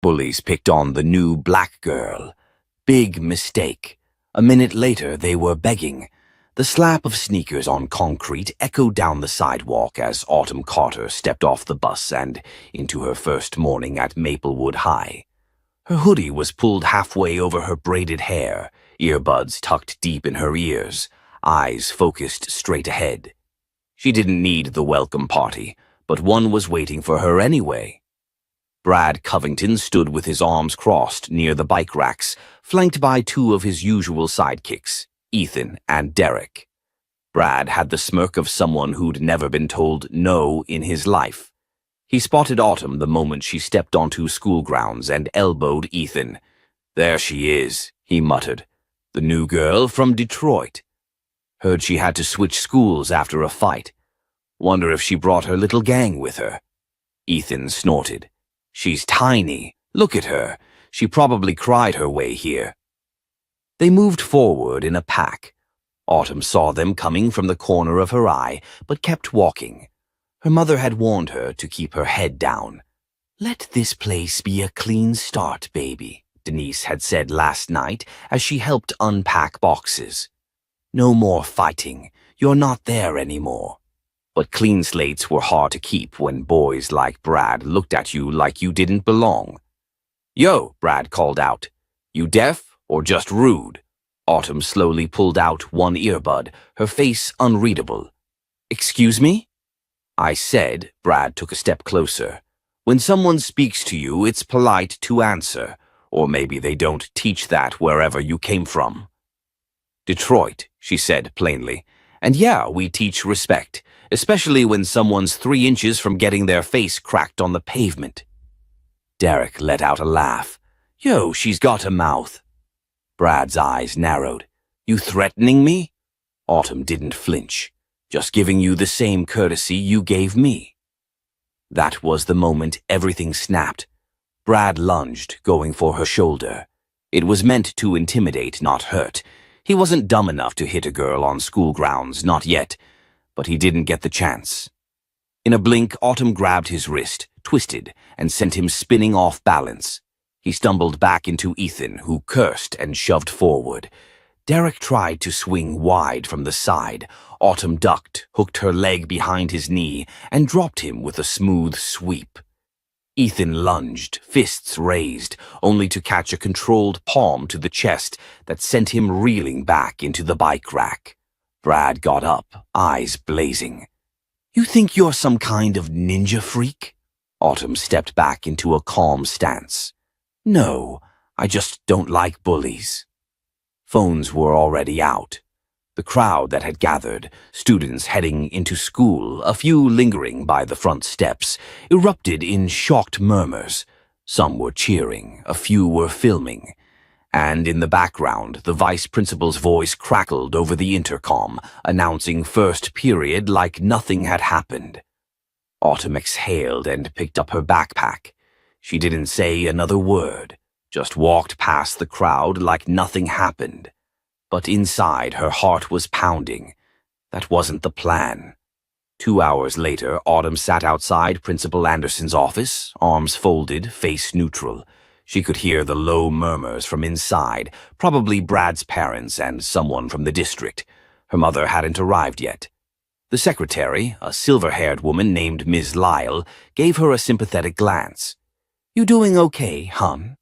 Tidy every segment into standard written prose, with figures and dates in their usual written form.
Bullies picked on the new black girl. Big mistake. A minute later, they were begging. The slap of sneakers on concrete echoed down the sidewalk as Autumn Carter stepped off the bus and into her first morning at Maplewood High. Her hoodie was pulled halfway over her braided hair, earbuds tucked deep in her ears, eyes focused straight ahead. She didn't need the welcome party, but one was waiting for her anyway. Brad Covington stood with his arms crossed near the bike racks, flanked by two of his usual sidekicks, Ethan and Derek. Brad had the smirk of someone who'd never been told no in his life. He spotted Autumn the moment she stepped onto school grounds and elbowed Ethan. "There she is," he muttered. "The new girl from Detroit. Heard she had to switch schools after a fight. Wonder if she brought her little gang with her." Ethan snorted. "She's tiny. Look at her. She probably cried her way here." They moved forward in a pack. Autumn saw them coming from the corner of her eye, but kept walking. Her mother had warned her to keep her head down. "Let this place be a clean start, baby," Denise had said last night as she helped unpack boxes. "No more fighting. You're not there anymore." But clean slates were hard to keep when boys like Brad looked at you like you didn't belong. "Yo," Brad called out. "You deaf or just rude?" Autumn slowly pulled out one earbud, her face unreadable. "Excuse me?" "I said," Brad took a step closer. "When someone speaks to you, it's polite to answer, or maybe they don't teach that wherever you came from." "Detroit," she said plainly. "And yeah, we teach respect, especially when someone's 3 inches from getting their face cracked on the pavement." Derek let out a laugh. "Yo, she's got a mouth." Brad's eyes narrowed. "You threatening me?" Autumn didn't flinch. "Just giving you the same courtesy you gave me." That was the moment everything snapped. Brad lunged, going for her shoulder. It was meant to intimidate, not hurt. He wasn't dumb enough to hit a girl on school grounds, not yet, but he didn't get the chance. In a blink, Autumn grabbed his wrist, twisted, and sent him spinning off balance. He stumbled back into Ethan, who cursed and shoved forward. Derek tried to swing wide from the side. Autumn ducked, hooked her leg behind his knee, and dropped him with a smooth sweep. Ethan lunged, fists raised, only to catch a controlled palm to the chest that sent him reeling back into the bike rack. Brad got up, eyes blazing. "You think you're some kind of ninja freak?" Autumn stepped back into a calm stance. "No, I just don't like bullies." Phones were already out. The crowd that had gathered, students heading into school, a few lingering by the front steps, erupted in shocked murmurs. Some were cheering, a few were filming. And in the background, the vice principal's voice crackled over the intercom, announcing first period like nothing had happened. Autumn exhaled and picked up her backpack. She didn't say another word, just walked past the crowd like nothing happened. But inside, her heart was pounding. That wasn't the plan. 2 hours later, Autumn sat outside Principal Anderson's office, arms folded, face neutral. She could hear the low murmurs from inside, probably Brad's parents and someone from the district. Her mother hadn't arrived yet. The secretary, a silver-haired woman named Ms. Lyle, gave her a sympathetic glance. "You doing okay, hon?"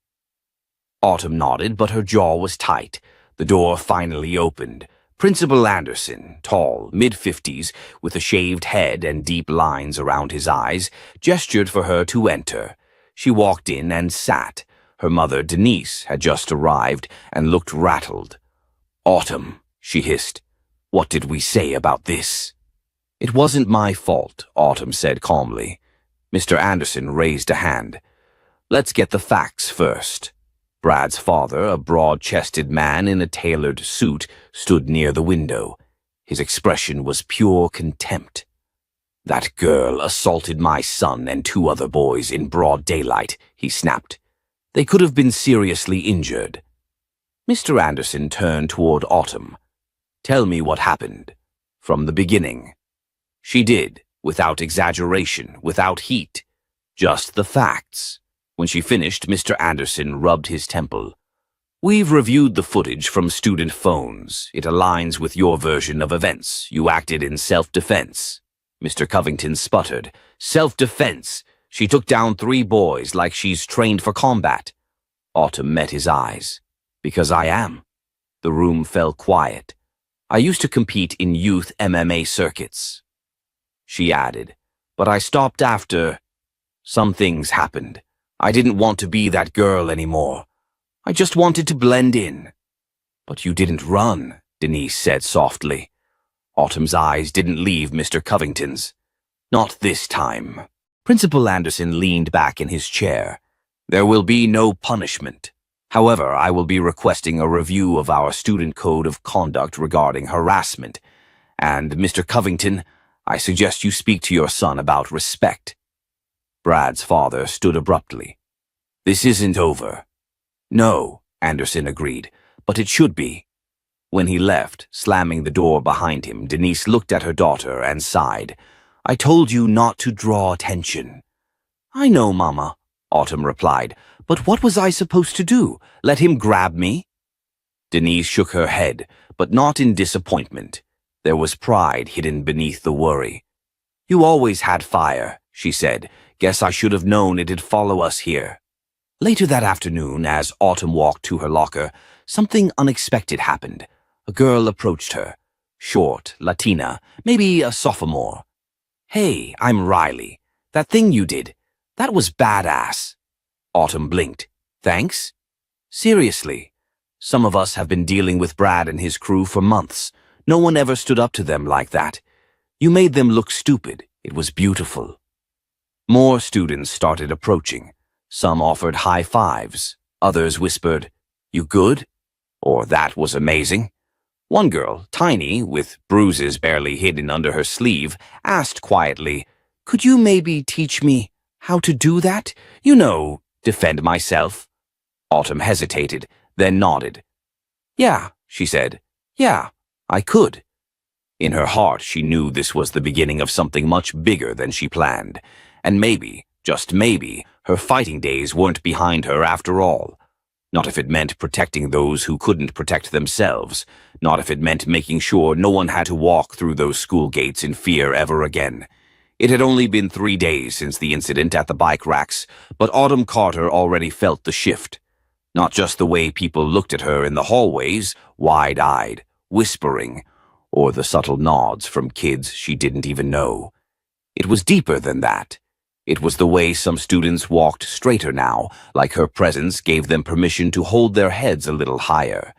Autumn nodded, but her jaw was tight. The door finally opened. Principal Anderson, tall, mid-50s, with a shaved head and deep lines around his eyes, gestured for her to enter. She walked in and sat. Her mother, Denise, had just arrived and looked rattled. "Autumn," she hissed, "what did we say about this?" "It wasn't my fault," Autumn said calmly. Mr. Anderson raised a hand. "Let's get the facts first." Brad's father, a broad-chested man in a tailored suit, stood near the window. His expression was pure contempt. "That girl assaulted my son and 2 other boys in broad daylight," he snapped. "They could have been seriously injured." Mr. Anderson turned toward Autumn. "Tell me what happened. From the beginning." She did, without exaggeration, without heat. Just the facts. When she finished, Mr. Anderson rubbed his temple. "We've reviewed the footage from student phones. It aligns with your version of events. You acted in self-defense." Mr. Covington sputtered. "Self-defense? She took down 3 boys like she's trained for combat." Autumn met his eyes. "Because I am." The room fell quiet. "I used to compete in youth MMA circuits." She added, "But I stopped after some things happened. I didn't want to be that girl anymore. I just wanted to blend in." "But you didn't run," Denise said softly. Autumn's eyes didn't leave Mr. Covington's. "Not this time." Principal Anderson leaned back in his chair. "There will be no punishment. However, I will be requesting a review of our student code of conduct regarding harassment. And, Mr. Covington, I suggest you speak to your son about respect." Brad's father stood abruptly. "This isn't over." "No," Anderson agreed, "but it should be." When he left, slamming the door behind him, Denise looked at her daughter and sighed. "I told you not to draw attention." "I know, Mama," Autumn replied, "but what was I supposed to do? Let him grab me?" Denise shook her head, but not in disappointment. There was pride hidden beneath the worry. "You always had fire," she said. "Guess I should have known it'd follow us here." Later that afternoon, as Autumn walked to her locker, something unexpected happened. A girl approached her. Short, Latina, maybe a sophomore. "Hey, I'm Riley. That thing you did, that was badass." Autumn blinked. "Thanks?" "Seriously. Some of us have been dealing with Brad and his crew for months. No one ever stood up to them like that. You made them look stupid. It was beautiful." More students started approaching. Some offered high fives. Others whispered, "You good?" Or "That was amazing." One girl, tiny, with bruises barely hidden under her sleeve, asked quietly, "Could you maybe teach me how to do that? You know, defend myself." Autumn hesitated, then nodded. "Yeah," she said. "Yeah, I could." In her heart, she knew this was the beginning of something much bigger than she planned. And maybe, just maybe, her fighting days weren't behind her after all. Not if it meant protecting those who couldn't protect themselves. Not if it meant making sure no one had to walk through those school gates in fear ever again. It had only been 3 days since the incident at the bike racks, but Autumn Carter already felt the shift. Not just the way people looked at her in the hallways, wide-eyed, whispering, or the subtle nods from kids she didn't even know. It was deeper than that. It was the way some students walked straighter now, like her presence gave them permission to hold their heads a little higher.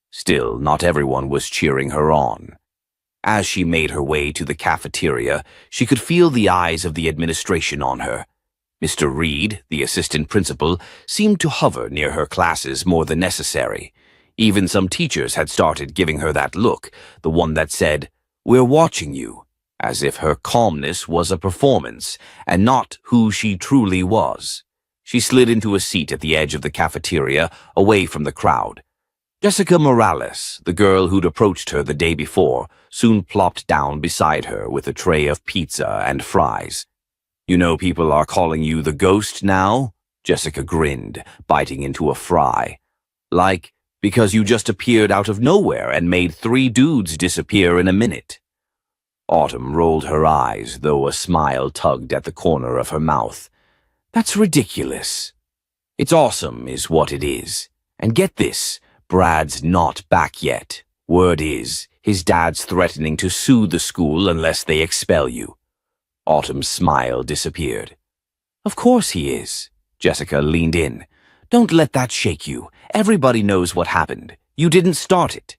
Still, not everyone was cheering her on. As she made her way to the cafeteria, she could feel the eyes of the administration on her. Mr. Reed, the assistant principal, seemed to hover near her classes more than necessary. Even some teachers had started giving her that look, the one that said, "We're watching you," as if her calmness was a performance and not who she truly was. She slid into a seat at the edge of the cafeteria, away from the crowd. Jessica Morales, the girl who'd approached her the day before, soon plopped down beside her with a tray of pizza and fries. "You know people are calling you the ghost now?" Jessica grinned, biting into a fry. "Like, because you just appeared out of nowhere and made 3 dudes disappear in a minute." Autumn rolled her eyes, though a smile tugged at the corner of her mouth. "That's ridiculous." "It's awesome, is what it is. And get this, Brad's not back yet. Word is, his dad's threatening to sue the school unless they expel you." Autumn's smile disappeared. "Of course he is." Jessica leaned in. "Don't let that shake you. Everybody knows what happened. You didn't start it."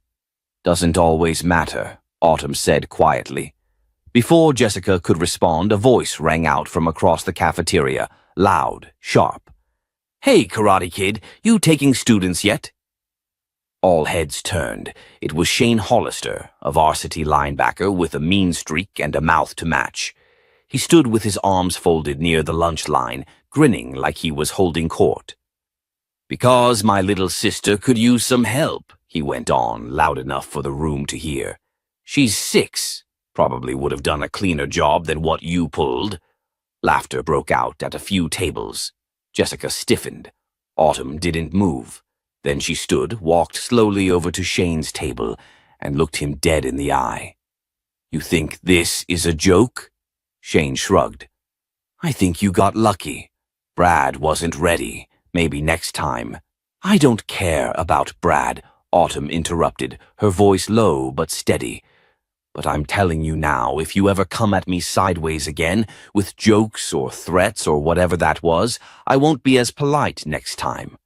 "Doesn't always matter," Autumn said quietly. Before Jessica could respond, a voice rang out from across the cafeteria, loud, sharp. "Hey, Karate Kid, you taking students yet?" All heads turned. It was Shane Hollister, a varsity linebacker with a mean streak and a mouth to match. He stood with his arms folded near the lunch line, grinning like he was holding court. "Because my little sister could use some help," he went on, loud enough for the room to hear. "She's 6. Probably would have done a cleaner job than what you pulled." Laughter broke out at a few tables. Jessica stiffened. Autumn didn't move. Then she stood, walked slowly over to Shane's table, and looked him dead in the eye. "You think this is a joke?" Shane shrugged. "I think you got lucky. Brad wasn't ready. Maybe next time." "I don't care about Brad," Autumn interrupted, her voice low but steady. "But I'm telling you now, if you ever come at me sideways again, with jokes or threats or whatever that was, I won't be as polite next time."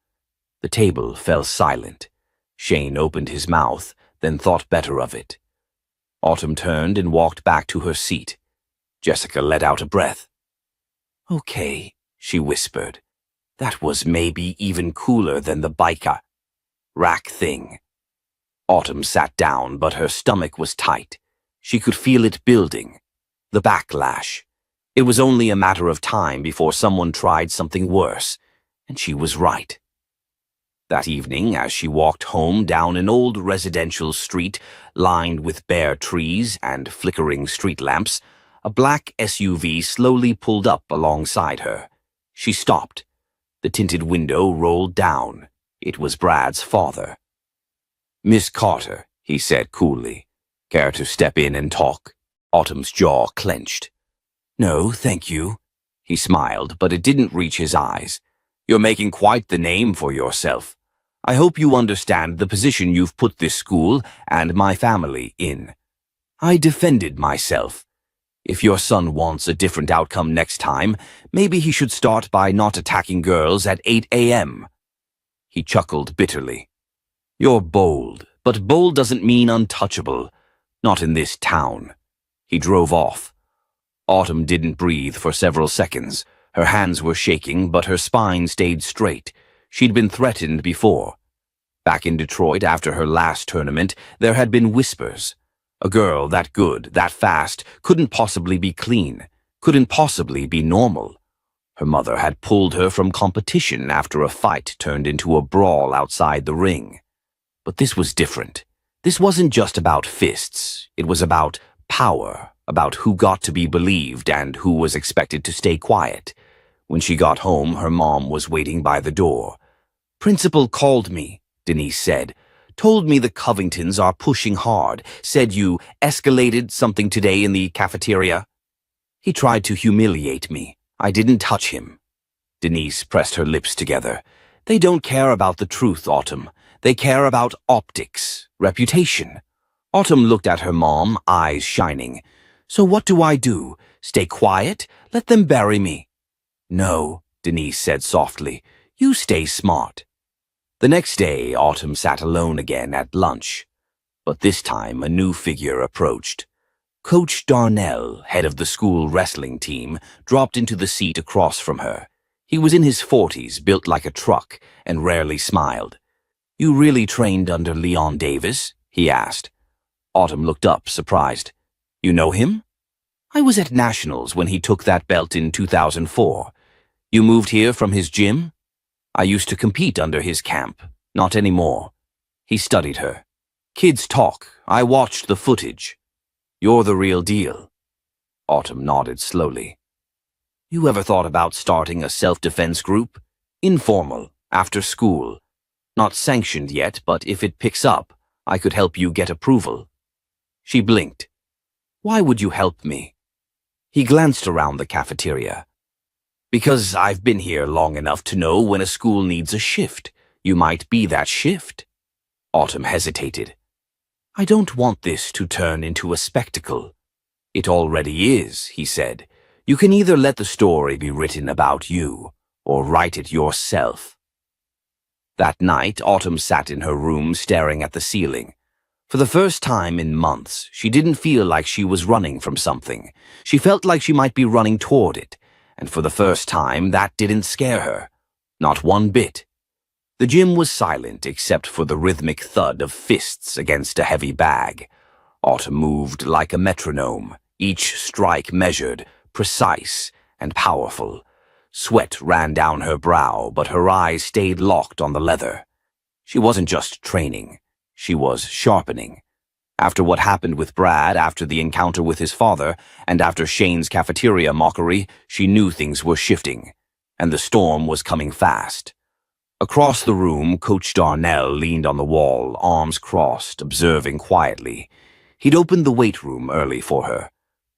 The table fell silent. Shane opened his mouth, then thought better of it. Autumn turned and walked back to her seat. Jessica let out a breath. "Okay," she whispered. "That was maybe even cooler than the biker rack thing." Autumn sat down, but her stomach was tight. She could feel it building. The backlash. It was only a matter of time before someone tried something worse, and she was right. That evening, as she walked home down an old residential street lined with bare trees and flickering street lamps, a black SUV slowly pulled up alongside her. She stopped. The tinted window rolled down. It was Brad's father. "Miss Carter," he said coolly. "Care to step in and talk?" Autumn's jaw clenched. "No, thank you." He smiled, but it didn't reach his eyes. "You're making quite the name for yourself. I hope you understand the position you've put this school and my family in. I defended myself. If your son wants a different outcome next time, maybe he should start by not attacking girls at 8 a.m. He chuckled bitterly. "You're bold, but bold doesn't mean untouchable. Not in this town." He drove off. Autumn didn't breathe for several seconds. Her hands were shaking, but her spine stayed straight. She'd been threatened before. Back in Detroit after her last tournament, there had been whispers. A girl that good, that fast, couldn't possibly be clean, couldn't possibly be normal. Her mother had pulled her from competition after a fight turned into a brawl outside the ring. But this was different. This wasn't just about fists. It was about power, about who got to be believed and who was expected to stay quiet. When she got home, her mom was waiting by the door. "Principal called me," Denise said. "Told me the Covingtons are pushing hard. Said you escalated something today in the cafeteria." "He tried to humiliate me. I didn't touch him." Denise pressed her lips together. "They don't care about the truth, Autumn. They care about optics, reputation." Autumn looked at her mom, eyes shining. "So what do I do? Stay quiet? Let them bury me?" "No," Denise said softly. "You stay smart." The next day, Autumn sat alone again at lunch. But this time, a new figure approached. Coach Darnell, head of the school wrestling team, dropped into the seat across from her. He was in his 40s, built like a truck, and rarely smiled. "You really trained under Leon Davis?" he asked. Autumn looked up, surprised. "You know him?" "I was at Nationals when he took that belt in 2004. You moved here from his gym?" "I used to compete under his camp. Not anymore." He studied her. "Kids talk. I watched the footage. You're the real deal." Autumn nodded slowly. "You ever thought about starting a self-defense group? Informal, after school. Not sanctioned yet, but if it picks up, I could help you get approval." She blinked. "Why would you help me?" He glanced around the cafeteria. "Because I've been here long enough to know when a school needs a shift. You might be that shift." Autumn hesitated. "I don't want this to turn into a spectacle." "It already is," he said. "You can either let the story be written about you, or write it yourself." That night, Autumn sat in her room staring at the ceiling. For the first time in months, she didn't feel like she was running from something. She felt like she might be running toward it, and for the first time, that didn't scare her. Not one bit. The gym was silent except for the rhythmic thud of fists against a heavy bag. Autumn moved like a metronome, each strike measured, precise, and powerful. Sweat ran down her brow, but her eyes stayed locked on the leather. She wasn't just training. She was sharpening. After what happened with Brad, after the encounter with his father, and after Shane's cafeteria mockery, she knew things were shifting. and the storm was coming fast. Across the room, Coach Darnell leaned on the wall, arms crossed, observing quietly. He'd opened the weight room early for her.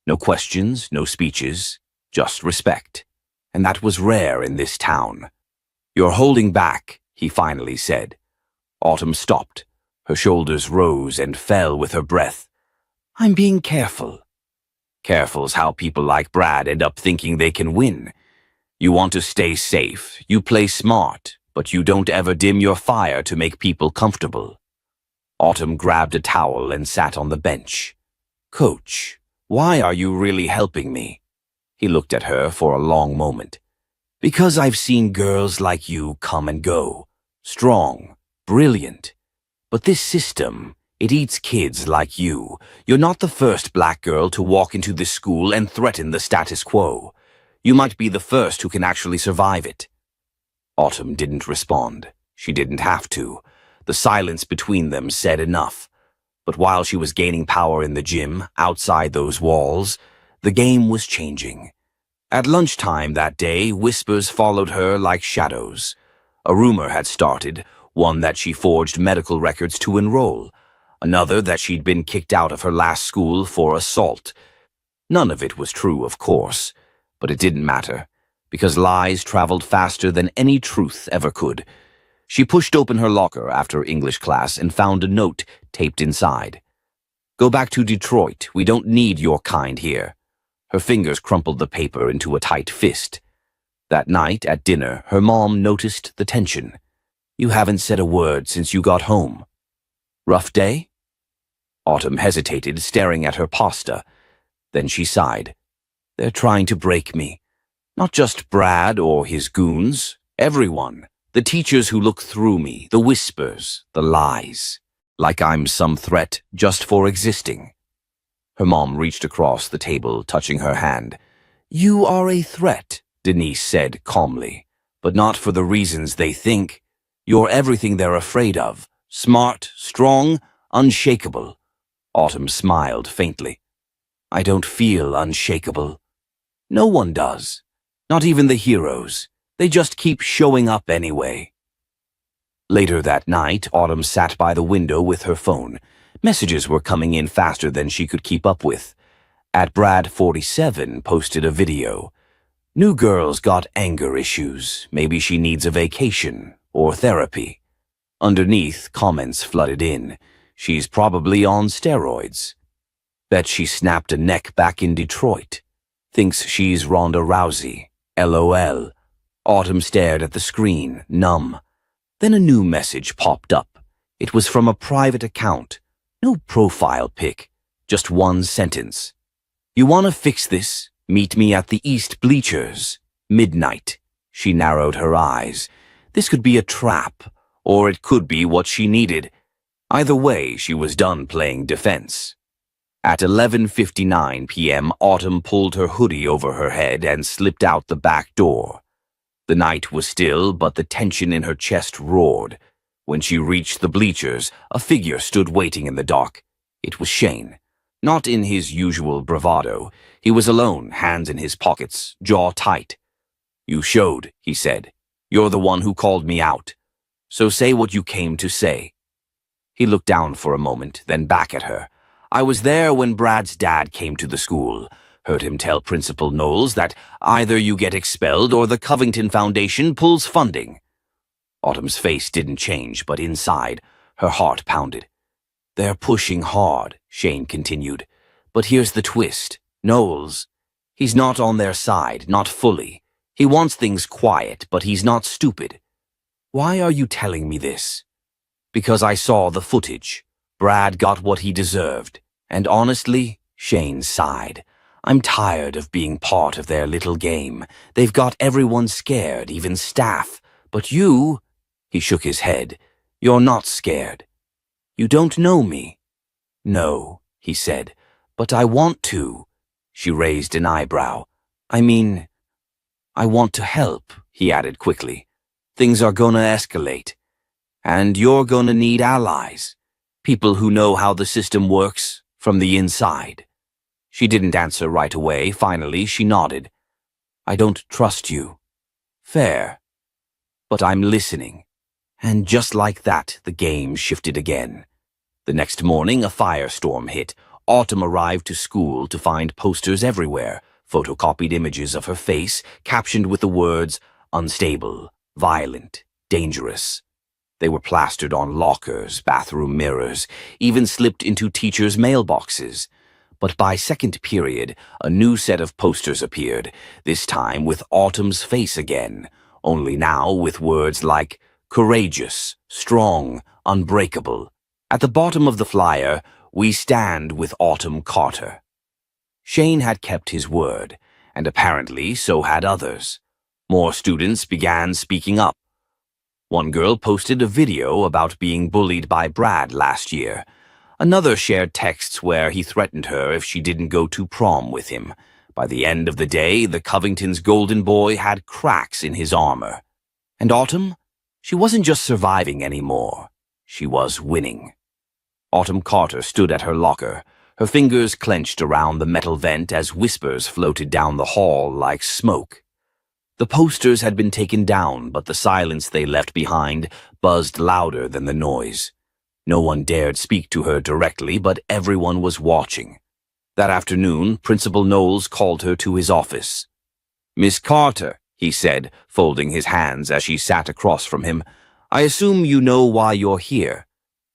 No questions, no speeches, just respect. And that was rare in this town. "You're holding back," he finally said. Autumn stopped. Her shoulders rose and fell with her breath. "I'm being careful." Careful's how people like Brad end up thinking they can win. You want to stay safe, you play smart, but you don't ever dim your fire to make people comfortable. Autumn grabbed a towel and sat on the bench. "Coach, why are you really helping me?" He looked at her for a long moment. "Because I've seen girls like you come and go. Strong, brilliant. But this system, it eats kids like you. You're not the first black girl to walk into this school and threaten the status quo. You might be the first who can actually survive it." Autumn didn't respond. She didn't have to. The silence between them said enough. But while she was gaining power in the gym, outside those walls, the game was changing. At lunchtime that day, whispers followed her like shadows. A rumor had started, one that she forged medical records to enroll, another that she'd been kicked out of her last school for assault. None of it was true, of course, but it didn't matter, because lies traveled faster than any truth ever could. She pushed open her locker after English class and found a note taped inside. "Go back to Detroit. We don't need your kind here." Her fingers crumpled the paper into a tight fist. That night at dinner, her mom noticed the tension. "You haven't said a word since you got home." "Rough day?" Autumn hesitated, staring at her pasta. Then she sighed. "They're trying to break me. Not just Brad or his goons. Everyone. The teachers who look through me, the whispers, the lies. Like I'm some threat just for existing." Her mom reached across the table, touching her hand. "You are a threat," Denise said calmly, "but not for the reasons they think. You're everything they're afraid of. Smart, strong, unshakable." Autumn smiled faintly. "I don't feel unshakable." "No one does. Not even the heroes. They just keep showing up anyway." Later that night, Autumn sat by the window with her phone. Messages were coming in faster than she could keep up with. @Brad47 posted a video. "New girl's got anger issues. Maybe she needs a vacation or therapy." Underneath, comments flooded in. "She's probably on steroids." "Bet she snapped a neck back in Detroit. Thinks she's Ronda Rousey. LOL. Autumn stared at the screen, numb. Then a new message popped up. It was from a private account. No profile pic, just one sentence. "You want to fix this? Meet me at the East Bleachers. Midnight." She narrowed her eyes. This could be a trap, or it could be what she needed. Either way, she was done playing defense. At 11:59 p.m., Autumn pulled her hoodie over her head and slipped out the back door. The night was still, but the tension in her chest roared. When she reached the bleachers, a figure stood waiting in the dark. It was Shane. Not in his usual bravado. He was alone, hands in his pockets, jaw tight. "You showed," he said. "You're the one who called me out. So say what you came to say." He looked down for a moment, then back at her. "I was there when Brad's dad came to the school. Heard him tell Principal Knowles that either you get expelled or the Covington Foundation pulls funding." Autumn's face didn't change, but inside, her heart pounded. "They're pushing hard," Shane continued. "But here's the twist. Knowles, he's not on their side, not fully. He wants things quiet, but he's not stupid." "Why are you telling me this?" "Because I saw the footage. Brad got what he deserved. And honestly," Shane sighed, "I'm tired of being part of their little game. They've got everyone scared, even staff. But you," he shook his head, "you're not scared. You don't know me." "No," he said, "but I want to." She raised an eyebrow. "I mean, I want to help," he added quickly. "Things are gonna escalate. And you're gonna need allies. People who know how the system works from the inside." She didn't answer right away. Finally, she nodded. "I don't trust you." Fair. But I'm listening. And just like that, the game shifted again. The next morning, a firestorm hit. Autumn arrived to school to find posters everywhere, photocopied images of her face, captioned with the words, unstable, violent, dangerous. They were plastered on lockers, bathroom mirrors, even slipped into teachers' mailboxes. But by second period, a new set of posters appeared, this time with Autumn's face again, only now with words like courageous, strong, unbreakable. At the bottom of the flyer, we stand with Autumn Carter. Shane had kept his word, and apparently so had others. More students began speaking up. One girl posted a video about being bullied by Brad last year. Another shared texts where he threatened her if she didn't go to prom with him. By the end of the day, the Covington's golden boy had cracks in his armor. And Autumn? She wasn't just surviving anymore. She was winning. Autumn Carter stood at her locker, her fingers clenched around the metal vent as whispers floated down the hall like smoke. The posters had been taken down, but the silence they left behind buzzed louder than the noise. No one dared speak to her directly, but everyone was watching. That afternoon, Principal Knowles called her to his office. "Miss Carter," he said, folding his hands as she sat across from him, "I assume you know why you're here.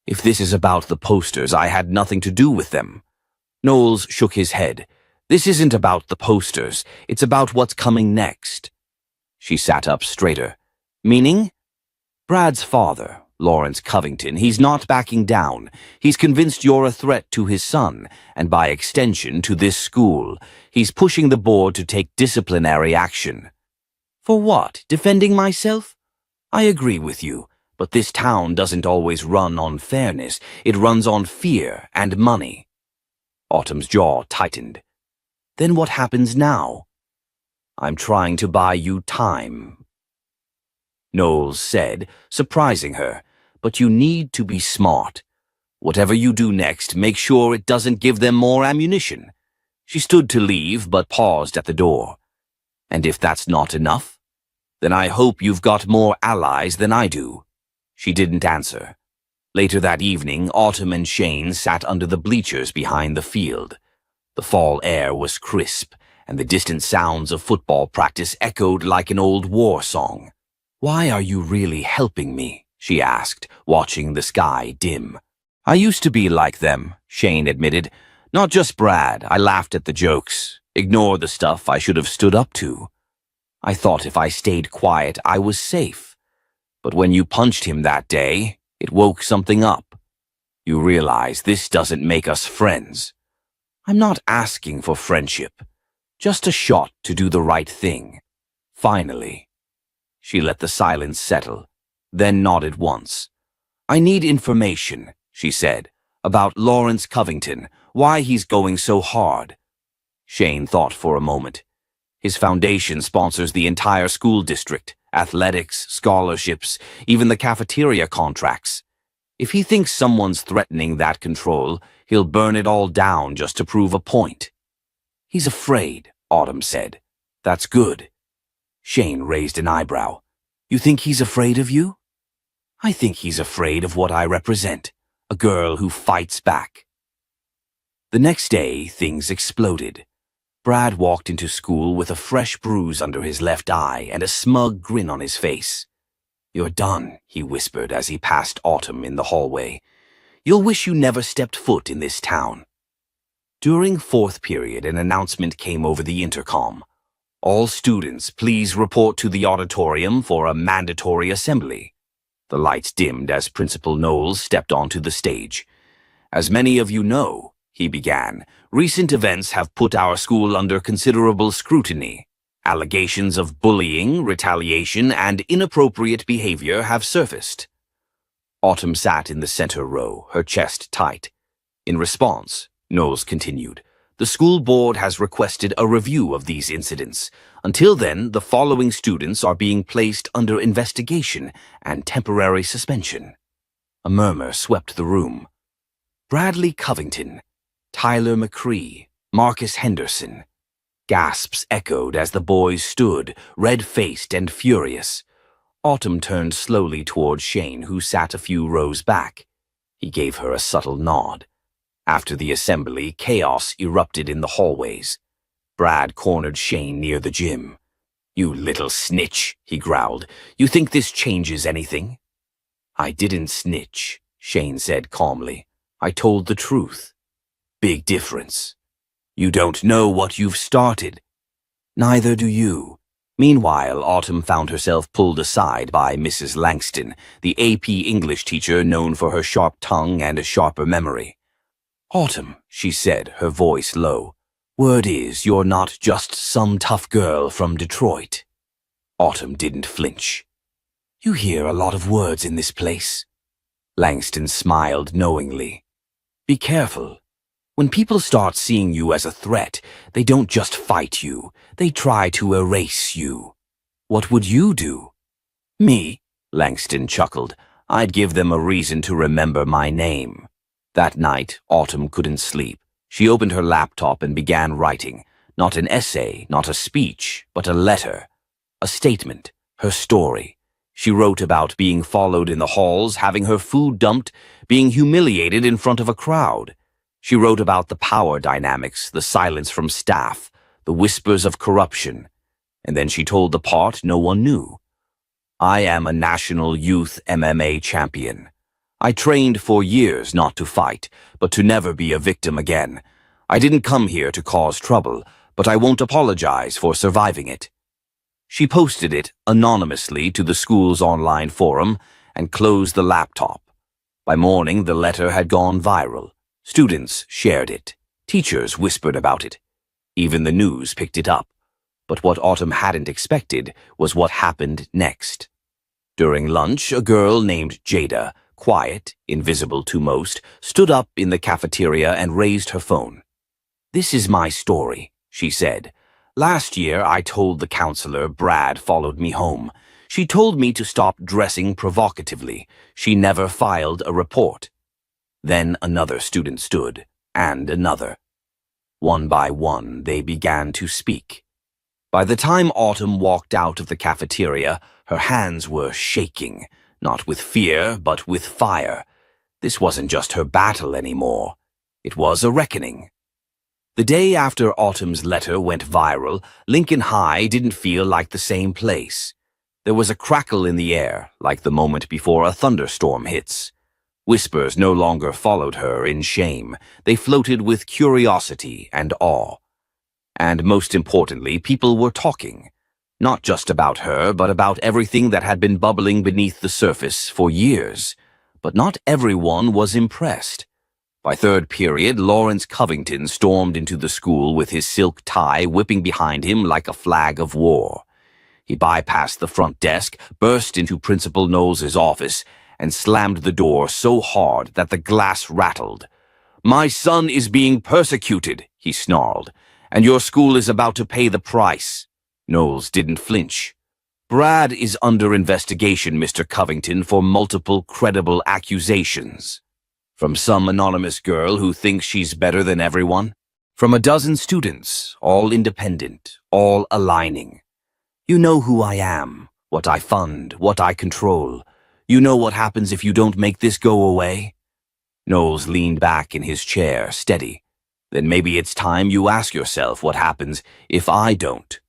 If this is about the posters, I had nothing to do with them." Knowles shook his head. "This isn't about the posters. It's about what's coming next." She sat up straighter. "Meaning?" "Brad's father, Lawrence Covington, he's not backing down. He's convinced you're a threat to his son, and by extension to this school. He's pushing the board to take disciplinary action." "For what? Defending myself?" "I agree with you, but this town doesn't always run on fairness. It runs on fear and money." Autumn's jaw tightened. "Then what happens now?" "I'm trying to buy you time," Knowles said, surprising her. "But you need to be smart. Whatever you do next, make sure it doesn't give them more ammunition." She stood to leave, but paused at the door. "And if that's not enough? Then I hope you've got more allies than I do." She didn't answer. Later that evening, Autumn and Shane sat under the bleachers behind the field. The fall air was crisp, and the distant sounds of football practice echoed like an old war song. "Why are you really helping me?" she asked, watching the sky dim. "I used to be like them," Shane admitted. "Not just Brad. I laughed at the jokes, ignored the stuff I should have stood up to. I thought if I stayed quiet, I was safe. But when you punched him that day, it woke something up. You realize this doesn't make us friends. I'm not asking for friendship, just a shot to do the right thing. Finally." She let the silence settle, then nodded once. "I need information," she said, "about Lawrence Covington, why he's going so hard." Shane thought for a moment. "His foundation sponsors the entire school district, athletics, scholarships, even the cafeteria contracts. If he thinks someone's threatening that control, he'll burn it all down just to prove a point." "He's afraid," Autumn said. "That's good." Shane raised an eyebrow. "You think he's afraid of you?" "I think he's afraid of what I represent, a girl who fights back." The next day, things exploded. Brad walked into school with a fresh bruise under his left eye and a smug grin on his face. "You're done," he whispered as he passed Autumn in the hallway. "You'll wish you never stepped foot in this town." During fourth period, an announcement came over the intercom. "All students, please report to the auditorium for a mandatory assembly." The lights dimmed as Principal Knowles stepped onto the stage. "As many of you know," he began, "recent events have put our school under considerable scrutiny. Allegations of bullying, retaliation, and inappropriate behavior have surfaced." Autumn sat in the center row, her chest tight. "In response," Knowles continued, "the school board has requested a review of these incidents. Until then, the following students are being placed under investigation and temporary suspension." A murmur swept the room. Bradley Covington, Tyler McCree, Marcus Henderson. Gasps echoed as the boys stood, red-faced and furious. Autumn turned slowly toward Shane, who sat a few rows back. He gave her a subtle nod. After the assembly, chaos erupted in the hallways. Brad cornered Shane near the gym. "You little snitch," he growled. "You think this changes anything?" "I didn't snitch," Shane said calmly. "I told the truth." "Big difference. You don't know what you've started." "Neither do you." Meanwhile, Autumn found herself pulled aside by Mrs. Langston, the AP English teacher known for her sharp tongue and a sharper memory. "Autumn," she said, her voice low. "Word is you're not just some tough girl from Detroit." Autumn didn't flinch. "You hear a lot of words in this place." Langston smiled knowingly. "Be careful. When people start seeing you as a threat, they don't just fight you, they try to erase you. What would you do?" "Me?" Langston chuckled. "I'd give them a reason to remember my name." That night, Autumn couldn't sleep. She opened her laptop and began writing. Not an essay, not a speech, but a letter. A statement, her story. She wrote about being followed in the halls, having her food dumped, being humiliated in front of a crowd. She wrote about the power dynamics, the silence from staff, the whispers of corruption. And then she told the part no one knew. "I am a national youth MMA champion. I trained for years not to fight, but to never be a victim again. I didn't come here to cause trouble, but I won't apologize for surviving it." She posted it anonymously to the school's online forum and closed the laptop. By morning, the letter had gone viral. Students shared it. Teachers whispered about it. Even the news picked it up. But what Autumn hadn't expected was what happened next. During lunch, a girl named Jada, quiet, invisible to most, stood up in the cafeteria and raised her phone. "This is my story," she said. "Last year, I told the counselor Brad followed me home. She told me to stop dressing provocatively. She never filed a report." Then another student stood, and another. One by one, they began to speak. By the time Autumn walked out of the cafeteria, her hands were shaking, not with fear, but with fire. This wasn't just her battle anymore. It was a reckoning. The day after Autumn's letter went viral, Lincoln High didn't feel like the same place. There was a crackle in the air, like the moment before a thunderstorm hits. Whispers no longer followed her in shame. They floated with curiosity and awe. And most importantly, people were talking. Not just about her, but about everything that had been bubbling beneath the surface for years. But not everyone was impressed. By third period, Lawrence Covington stormed into the school with his silk tie whipping behind him like a flag of war. He bypassed the front desk, burst into Principal Knowles' office, and slammed the door so hard that the glass rattled. "My son is being persecuted," he snarled, "and your school is about to pay the price." Knowles didn't flinch. "Brad is under investigation, Mr. Covington, for multiple credible accusations. From some anonymous girl who thinks she's better than everyone. From a dozen students, all independent, all aligning. You know who I am, what I fund, what I control. You know what happens if you don't make this go away?" Knowles leaned back in his chair, steady. "Then maybe it's time you ask yourself what happens if I don't."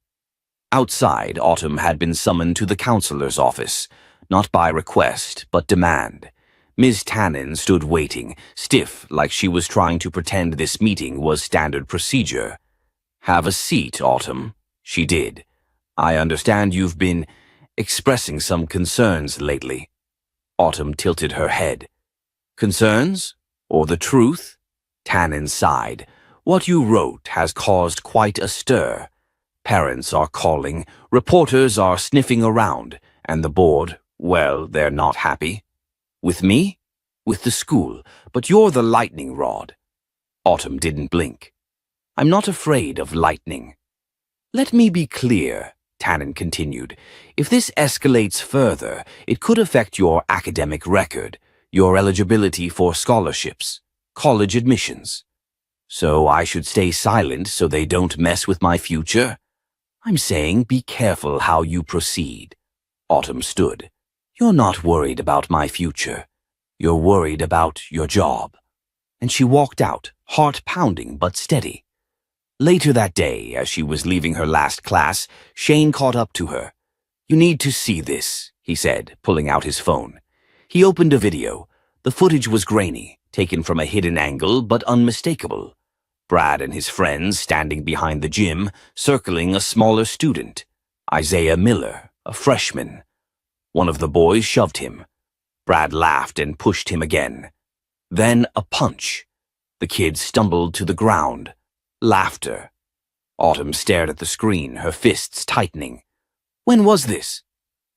Outside, Autumn had been summoned to the counselor's office, not by request, but demand. Ms. Tannen stood waiting, stiff like she was trying to pretend this meeting was standard procedure. "Have a seat, Autumn." She did. "I understand you've been expressing some concerns lately." Autumn tilted her head. "Concerns? Or the truth?" Tannen sighed. "What you wrote has caused quite a stir. Parents are calling, reporters are sniffing around, and the board, well, they're not happy. With me? With the school, but you're the lightning rod." Autumn didn't blink. "I'm not afraid of lightning." "Let me be clear," Tannen continued. "If this escalates further, it could affect your academic record, your eligibility for scholarships, college admissions." So I should stay silent so they don't mess with my future? I'm saying be careful how you proceed. Autumn stood. You're not worried about my future. You're worried about your job. And she walked out, heart pounding but steady. Later that day, as she was leaving her last class, Shane caught up to her. You need to see this, he said, pulling out his phone. He opened a video. The footage was grainy, taken from a hidden angle but unmistakable. Brad and his friends standing behind the gym, circling a smaller student. Isaiah Miller, a freshman. One of the boys shoved him. Brad laughed and pushed him again. Then a punch. The kid stumbled to the ground. Laughter. Autumn stared at the screen, her fists tightening. When was this?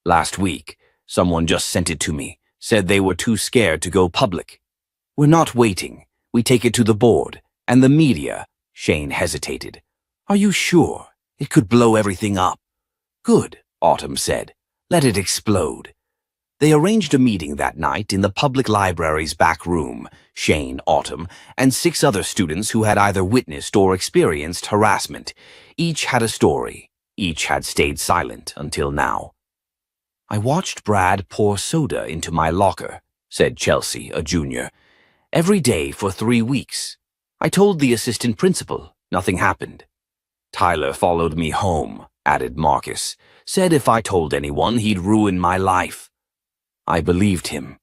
Last week. Someone just sent it to me. Said they were too scared to go public. We're not waiting. We take it to the board. And the media. Shane hesitated. Are you sure? It could blow everything up. Good, Autumn said. Let it explode. They arranged a meeting that night in the public library's back room. Shane, Autumn, and 6 other students who had either witnessed or experienced harassment. Each had a story. Each had stayed silent until now. I watched Brad pour soda into my locker, said Chelsea, a junior. Every day for 3 weeks. I told the assistant principal. Nothing happened. Tyler followed me home, added Marcus. Said if I told anyone, he'd ruin my life. I believed him.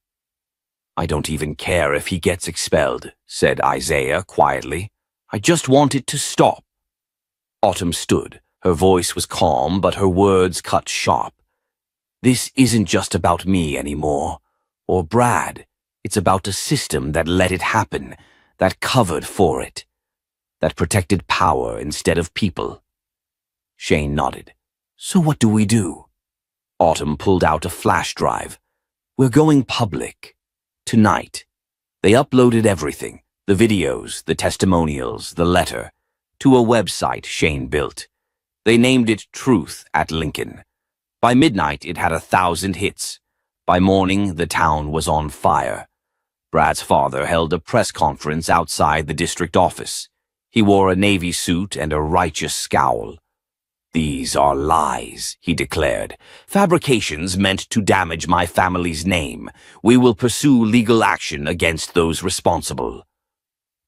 I don't even care if he gets expelled, said Isaiah quietly. I just want it to stop. Autumn stood. Her voice was calm, but her words cut sharp. This isn't just about me anymore, or Brad. It's about a system that let it happen, that covered for it, that protected power instead of people. Shane nodded. So what do we do? Autumn pulled out a flash drive. We're going public. Tonight. They uploaded everything, the videos, the testimonials, the letter, to a website Shane built. They named it Truth at Lincoln. By midnight, it had 1,000 hits. By morning, the town was on fire. Brad's father held a press conference outside the district office. He wore a navy suit and a righteous scowl. These are lies, he declared. Fabrications meant to damage my family's name. We will pursue legal action against those responsible.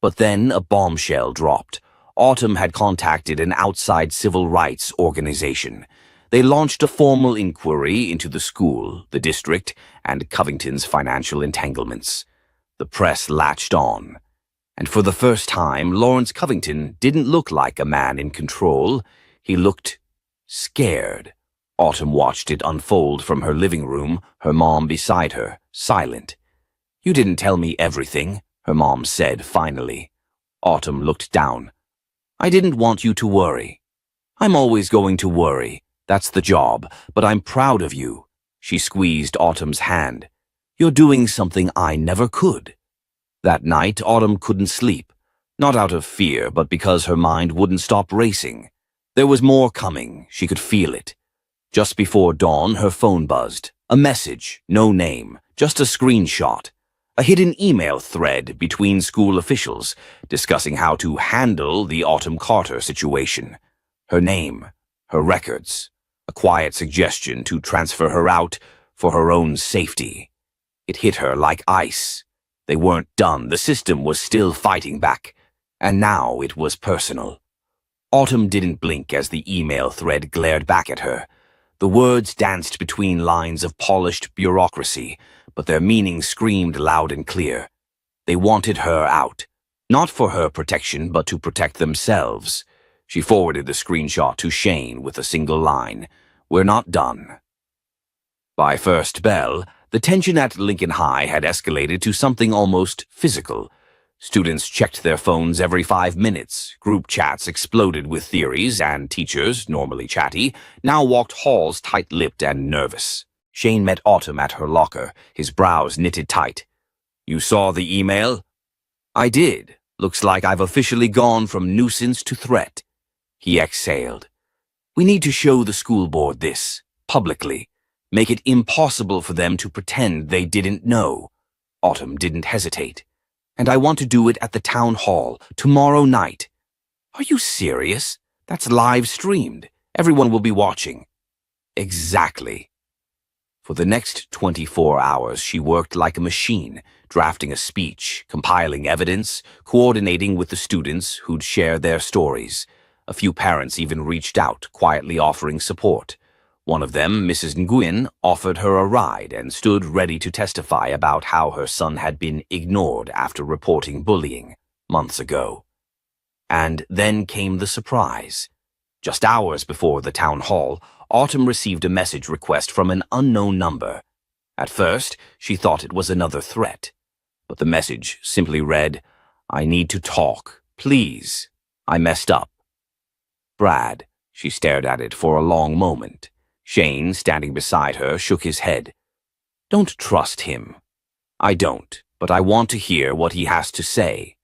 But then a bombshell dropped. Autumn had contacted an outside civil rights organization. They launched a formal inquiry into the school, the district, and Covington's financial entanglements. The press latched on. And for the first time, Lawrence Covington didn't look like a man in control. He looked scared. Autumn watched it unfold from her living room, her mom beside her, silent. You didn't tell me everything, her mom said finally. Autumn looked down. I didn't want you to worry. I'm always going to worry. That's the job, but I'm proud of you. She squeezed Autumn's hand. You're doing something I never could. That night, Autumn couldn't sleep. Not out of fear, but because her mind wouldn't stop racing. There was more coming. She could feel it. Just before dawn, her phone buzzed. A message, no name, just a screenshot. A hidden email thread between school officials discussing how to handle the Autumn Carter situation. Her name, her records, a quiet suggestion to transfer her out for her own safety. It hit her like ice. They weren't done. The system was still fighting back. And now it was personal. Autumn didn't blink as the email thread glared back at her. The words danced between lines of polished bureaucracy, but their meaning screamed loud and clear. They wanted her out, not for her protection, but to protect themselves. She forwarded the screenshot to Shane with a single line, "We're not done." By first bell, the tension at Lincoln High had escalated to something almost physical. Students checked their phones every 5 minutes, group chats exploded with theories, and teachers, normally chatty, now walked halls tight-lipped and nervous. Shane met Autumn at her locker, his brows knitted tight. You saw the email? I did. Looks like I've officially gone from nuisance to threat. He exhaled. We need to show the school board this, publicly. Make it impossible for them to pretend they didn't know. Autumn didn't hesitate. And I want to do it at the town hall, tomorrow night. Are you serious? That's live streamed. Everyone will be watching. Exactly. For the next 24 hours, she worked like a machine, drafting a speech, compiling evidence, coordinating with the students who'd share their stories. A few parents even reached out, quietly offering support. One of them, Mrs. Nguyen, offered her a ride and stood ready to testify about how her son had been ignored after reporting bullying months ago. And then came the surprise. Just hours before the town hall, Autumn received a message request from an unknown number. At first, she thought it was another threat. But the message simply read, "I need to talk. Please. I messed up." Brad. She stared at it for a long moment. Shane, standing beside her, shook his head. "Don't trust him." "I don't, but I want to hear what he has to say."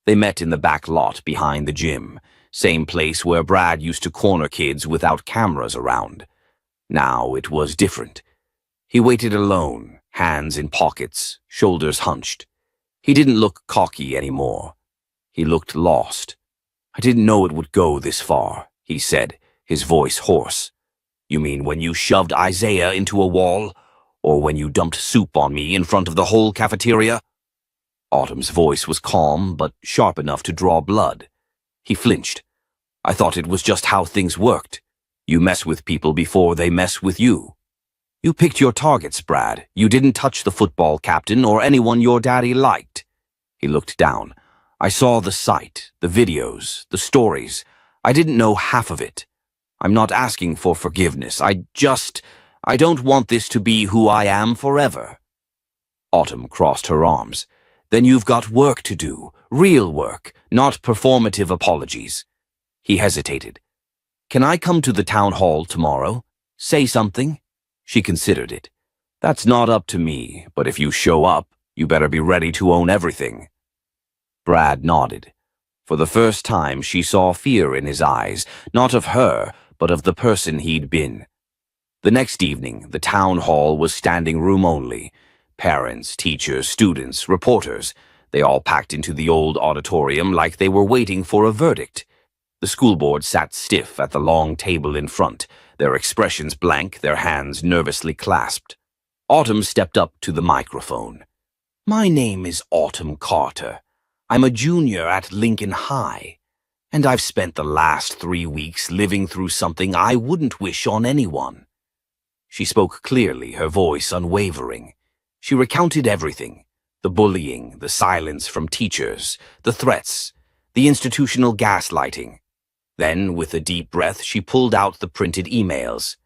They met in the back lot behind the gym, same place where Brad used to corner kids without cameras around. Now it was different. He waited alone, hands in pockets, shoulders hunched. He didn't look cocky anymore. He looked lost. "I didn't know it would go this far," he said, his voice hoarse. "You mean when you shoved Isaiah into a wall? Or when you dumped soup on me in front of the whole cafeteria?" Autumn's voice was calm, but sharp enough to draw blood. He flinched. "I thought it was just how things worked. You mess with people before they mess with you. You picked your targets, Brad. You didn't touch the football captain or anyone your daddy liked." He looked down. "I saw the site, the videos, the stories. I didn't know half of it. I'm not asking for forgiveness. I don't want this to be who I am forever." Autumn crossed her arms. "Then you've got work to do, real work, not performative apologies." He hesitated. "Can I come to the town hall tomorrow? Say something?" She considered it. "That's not up to me, but if you show up, you better be ready to own everything." Brad nodded. For the first time, she saw fear in his eyes, not of her, but of the person he'd been. The next evening, the town hall was standing room only. Parents, teachers, students, reporters, they all packed into the old auditorium like they were waiting for a verdict. The school board sat stiff at the long table in front, their expressions blank, their hands nervously clasped. Autumn stepped up to the microphone. "My name is Autumn Carter. I'm a junior at Lincoln High, and I've spent the last 3 weeks living through something I wouldn't wish on anyone." She spoke clearly, her voice unwavering. She recounted everything: the bullying, the silence from teachers, the threats, the institutional gaslighting. Then, with a deep breath, she pulled out the printed emails.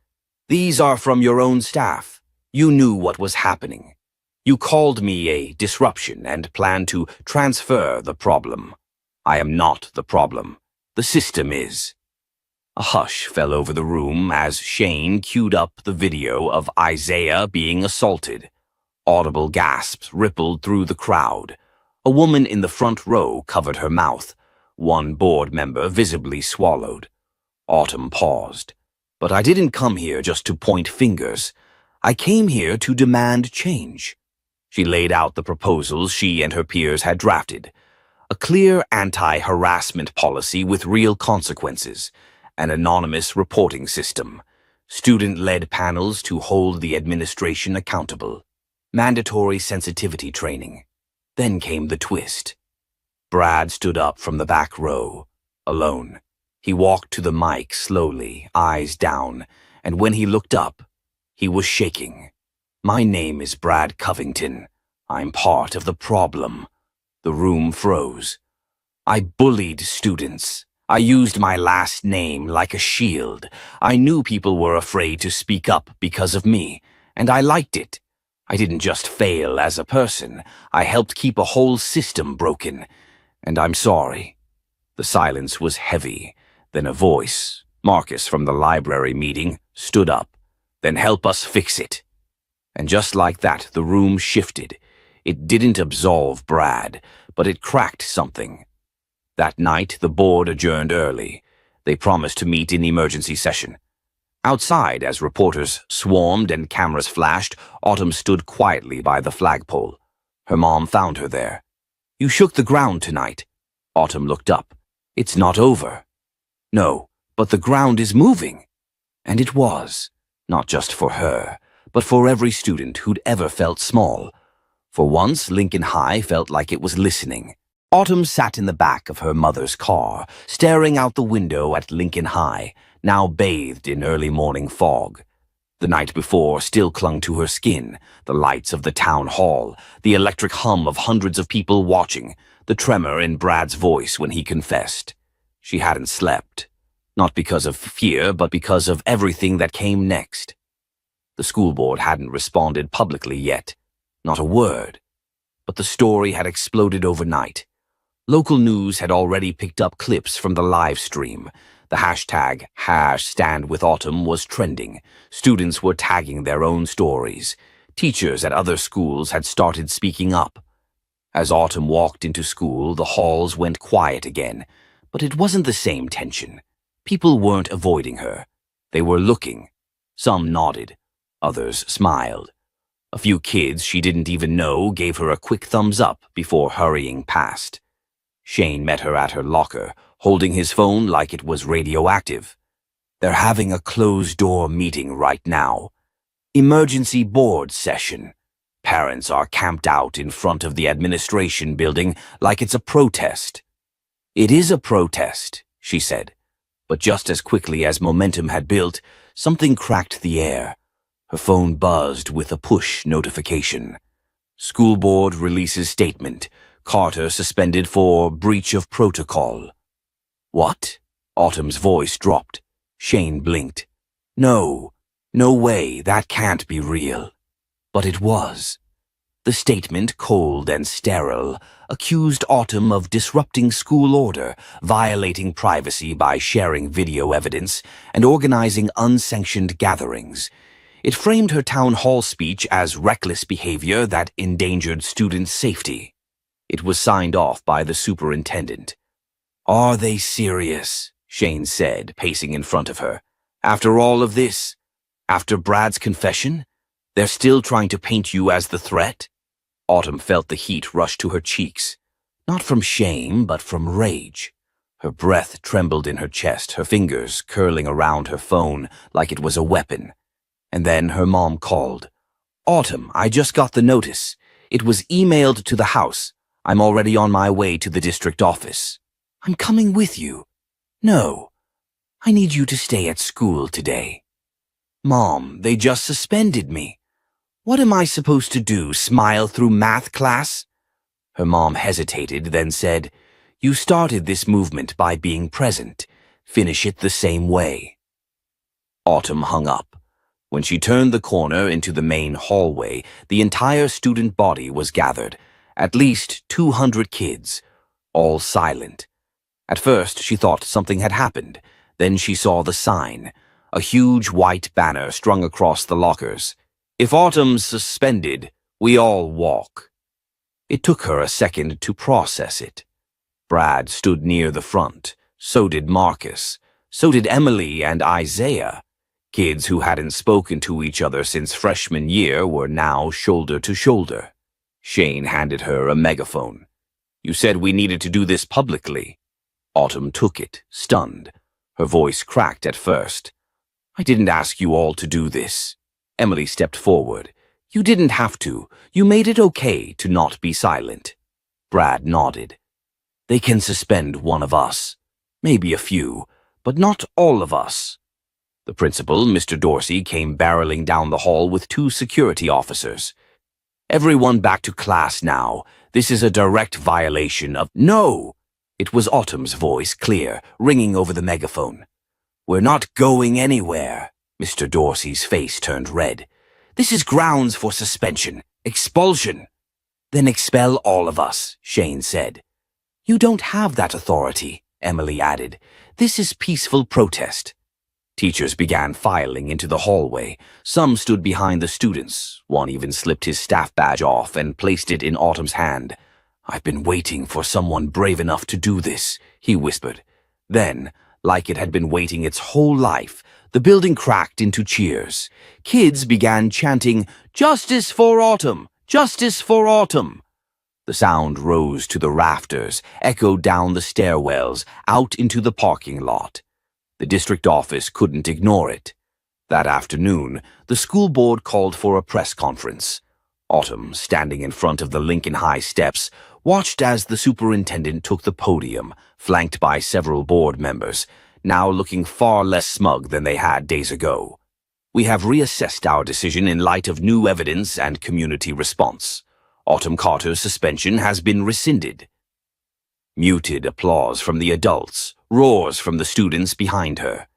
"These are from your own staff. You knew what was happening. You called me a disruption and planned to transfer the problem. I am not the problem. The system is." A hush fell over the room as Shane queued up the video of Isaiah being assaulted. Audible gasps rippled through the crowd. A woman in the front row covered her mouth. One board member visibly swallowed. Autumn paused. "But I didn't come here just to point fingers. I came here to demand change." She laid out the proposals she and her peers had drafted. A clear anti-harassment policy with real consequences. An anonymous reporting system. Student-led panels to hold the administration accountable. Mandatory sensitivity training. Then came the twist. Brad stood up from the back row, alone. He walked to the mic slowly, eyes down, and when he looked up, he was shaking. "My name is Brad Covington. I'm part of the problem." The room froze. "I bullied students. I used my last name like a shield. I knew people were afraid to speak up because of me, and I liked it. I didn't just fail as a person. I helped keep a whole system broken. And I'm sorry." The silence was heavy. Then a voice, Marcus from the library meeting, stood up. "Then help us fix it." And just like that, the room shifted. It didn't absolve Brad, but it cracked something. That night, the board adjourned early. They promised to meet in the emergency session. Outside, as reporters swarmed and cameras flashed, Autumn stood quietly by the flagpole. Her mom found her there. You shook the ground tonight. Autumn looked up. It's not over. No, but the ground is moving. And it was, not just for her, but for every student who'd ever felt small. For once, Lincoln High felt like it was listening. Autumn sat in the back of her mother's car, staring out the window at Lincoln High, now bathed in early morning fog. The night before still clung to her skin, the lights of the town hall, the electric hum of hundreds of people watching, the tremor in Brad's voice when he confessed. She hadn't slept, not because of fear, but because of everything that came next. The school board hadn't responded publicly yet, not a word. But the story had exploded overnight. Local news had already picked up clips from the live stream. The hashtag #StandWithAutumn was trending. Students were tagging their own stories. Teachers at other schools had started speaking up. As Autumn walked into school, the halls went quiet again. But it wasn't the same tension. People weren't avoiding her. They were looking. Some nodded. Others smiled. A few kids she didn't even know gave her a quick thumbs up before hurrying past. Shane met her at her locker, holding his phone like it was radioactive. They're having a closed-door meeting right now. Emergency board session. Parents are camped out in front of the administration building like it's a protest. It is a protest, she said. But just as quickly as momentum had built, something cracked the air. Her phone buzzed with a push notification. School board releases statement. Carter suspended for breach of protocol. What? Autumn's voice dropped. Shane blinked. No way, that can't be real. But it was. The statement, cold and sterile, accused Autumn of disrupting school order, violating privacy by sharing video evidence, and organizing unsanctioned gatherings. It framed her town hall speech as reckless behavior that endangered students' safety. It was signed off by the superintendent. Are they serious? Shane said, pacing in front of her. After all of this? After Brad's confession? They're still trying to paint you as the threat? Autumn felt the heat rush to her cheeks. Not from shame, but from rage. Her breath trembled in her chest, her fingers curling around her phone like it was a weapon. And then her mom called. Autumn, I just got the notice. It was emailed to the house. I'm already on my way to the district office. I'm coming with you. No, I need you to stay at school today. Mom, they just suspended me. What am I supposed to do, smile through math class? Her mom hesitated, then said, You started this movement by being present. Finish it the same way. Autumn hung up. When she turned the corner into the main hallway, the entire student body was gathered. At least 200 kids, all silent. At first, she thought something had happened. Then she saw the sign, a huge white banner strung across the lockers. If Autumn's suspended, we all walk. It took her a second to process it. Brad stood near the front. So did Marcus. So did Emily and Isaiah. Kids who hadn't spoken to each other since freshman year were now shoulder to shoulder. Shane handed her a megaphone. You said we needed to do this publicly. Autumn took it, stunned. Her voice cracked at first. I didn't ask you all to do this. Emily stepped forward. You didn't have to. You made it okay to not be silent. Brad nodded. They can suspend one of us. Maybe a few, but not all of us. The principal, Mr. Dorsey, came barreling down the hall with 2 security officers. Everyone back to class now. This is a direct violation of— No! It was Autumn's voice, clear, ringing over the megaphone. We're not going anywhere. Mr. Dorsey's face turned red. This is grounds for suspension, expulsion. Then expel all of us, Shane said. You don't have that authority, Emily added. This is peaceful protest. Teachers began filing into the hallway. Some stood behind the students. One even slipped his staff badge off and placed it in Autumn's hand. I've been waiting for someone brave enough to do this, he whispered. Then, like it had been waiting its whole life, the building cracked into cheers. Kids began chanting, Justice for Autumn! Justice for Autumn! The sound rose to the rafters, echoed down the stairwells, out into the parking lot. The district office couldn't ignore it. That afternoon, the school board called for a press conference. Autumn, standing in front of the Lincoln High steps, watched as the superintendent took the podium, flanked by several board members, now looking far less smug than they had days ago. "We have reassessed our decision in light of new evidence and community response. Autumn Carter's suspension has been rescinded." Muted applause from the adults, roars from the students behind her.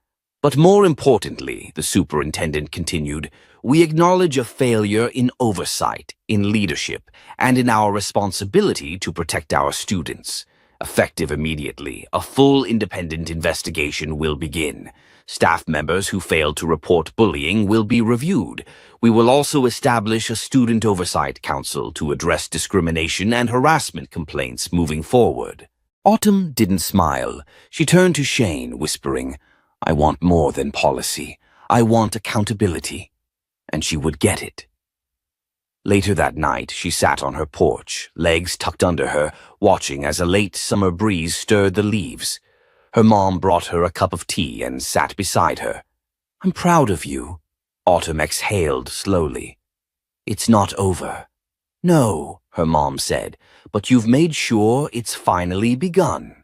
"But more importantly," the superintendent continued, "we acknowledge a failure in oversight, in leadership, and in our responsibility to protect our students. Effective immediately, a full independent investigation will begin. Staff members who fail to report bullying will be reviewed. We will also establish a student oversight council to address discrimination and harassment complaints moving forward." Autumn didn't smile. She turned to Shane, whispering, "I want more than policy. I want accountability." And she would get it. Later that night, she sat on her porch, legs tucked under her, watching as a late summer breeze stirred the leaves. Her mom brought her a cup of tea and sat beside her. "I'm proud of you," Autumn exhaled slowly. "It's not over." "No," her mom said, "but you've made sure it's finally begun."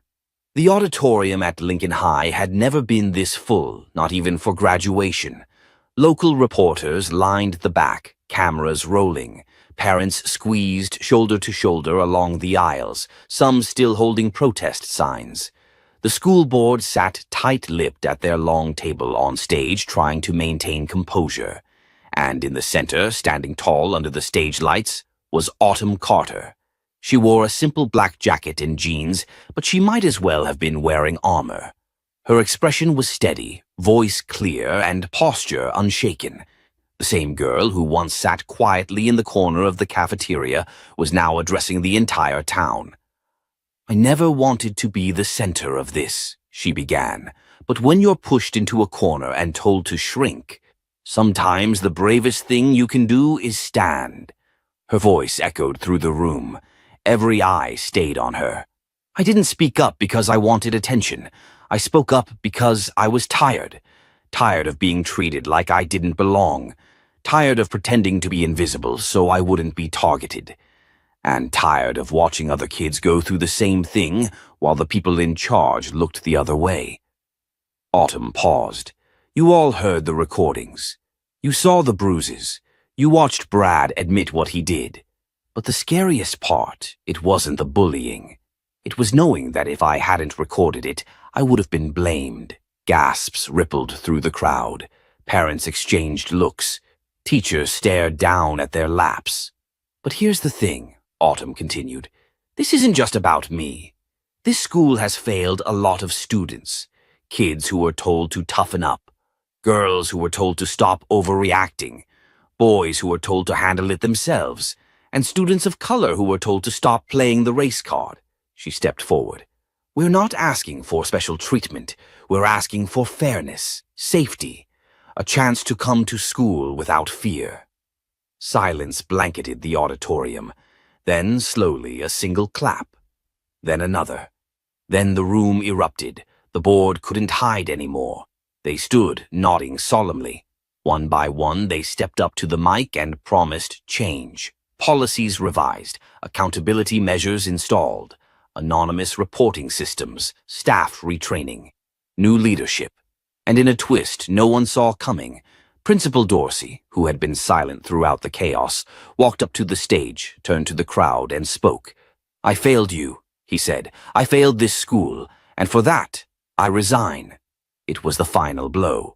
The auditorium at Lincoln High had never been this full, not even for graduation. Local reporters lined the back, cameras rolling. Parents squeezed shoulder to shoulder along the aisles, some still holding protest signs. The school board sat tight-lipped at their long table on stage, trying to maintain composure. And in the center, standing tall under the stage lights, was Autumn Carter. She wore a simple black jacket and jeans, but she might as well have been wearing armor. Her expression was steady, voice clear, and posture unshaken. The same girl who once sat quietly in the corner of the cafeteria was now addressing the entire town. "I never wanted to be the center of this," she began, "but when you're pushed into a corner and told to shrink, sometimes the bravest thing you can do is stand." Her voice echoed through the room. Every eye stayed on her. "I didn't speak up because I wanted attention. I spoke up because I was tired. Tired of being treated like I didn't belong. Tired of pretending to be invisible so I wouldn't be targeted. And tired of watching other kids go through the same thing while the people in charge looked the other way." Autumn paused. "You all heard the recordings. You saw the bruises. You watched Brad admit what he did. But the scariest part, it wasn't the bullying. It was knowing that if I hadn't recorded it, I would have been blamed." Gasps rippled through the crowd. Parents exchanged looks. Teachers stared down at their laps. "But here's the thing," Autumn continued. "This isn't just about me. This school has failed a lot of students. Kids who were told to toughen up. Girls who were told to stop overreacting. Boys who were told to handle it themselves. And students of color who were told to stop playing the race card." She stepped forward. "We're not asking for special treatment. We're asking for fairness, safety, a chance to come to school without fear." Silence blanketed the auditorium. Then, slowly, a single clap. Then another. Then the room erupted. The board couldn't hide anymore. They stood, nodding solemnly. One by one, they stepped up to the mic and promised change. Policies revised, accountability measures installed, anonymous reporting systems, staff retraining, new leadership. And in a twist no one saw coming, Principal Dorsey, who had been silent throughout the chaos, walked up to the stage, turned to the crowd, and spoke. "I failed you," he said. "I failed this school, and for that, I resign." It was the final blow.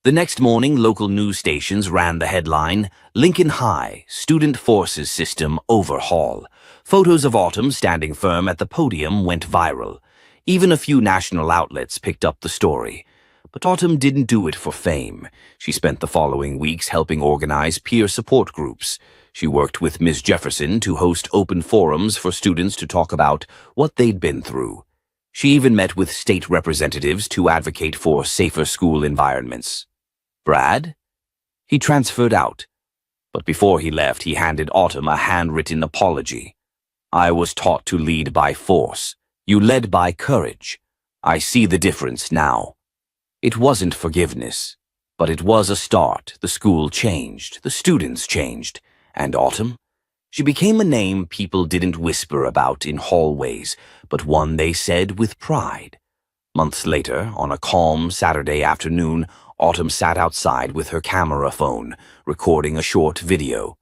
The next morning, local news stations ran the headline, "Lincoln High, Student Forces System Overhaul." Photos of Autumn standing firm at the podium went viral. Even a few national outlets picked up the story. But Autumn didn't do it for fame. She spent the following weeks helping organize peer support groups. She worked with Ms. Jefferson to host open forums for students to talk about what they'd been through. She even met with state representatives to advocate for safer school environments. Brad? He transferred out. But before he left, he handed Autumn a handwritten apology. I was taught to lead by force. You led by courage. I see the difference now. It wasn't forgiveness, but it was a start. The school changed, the students changed, and Autumn? She became a name people didn't whisper about in hallways, but one they said with pride. Months later, on a calm Saturday afternoon, Autumn sat outside with her camera phone, recording a short video.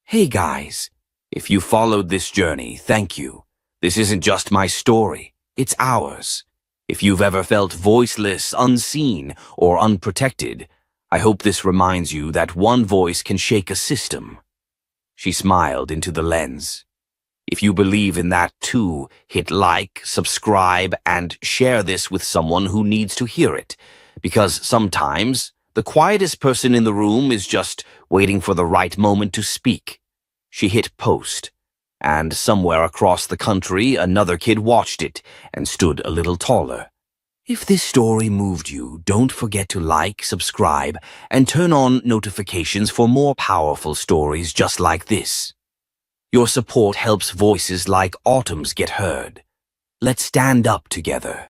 Hey guys, if you followed this journey, thank you. This isn't just my story, it's ours. If you've ever felt voiceless, unseen, or unprotected, I hope this reminds you that one voice can shake a system. She smiled into the lens. If you believe in that too, hit like, subscribe, and share this with someone who needs to hear it. Because sometimes, the quietest person in the room is just waiting for the right moment to speak. She hit post, and somewhere across the country, another kid watched it and stood a little taller. If this story moved you, don't forget to like, subscribe, and turn on notifications for more powerful stories just like this. Your support helps voices like Autumn's get heard. Let's stand up together.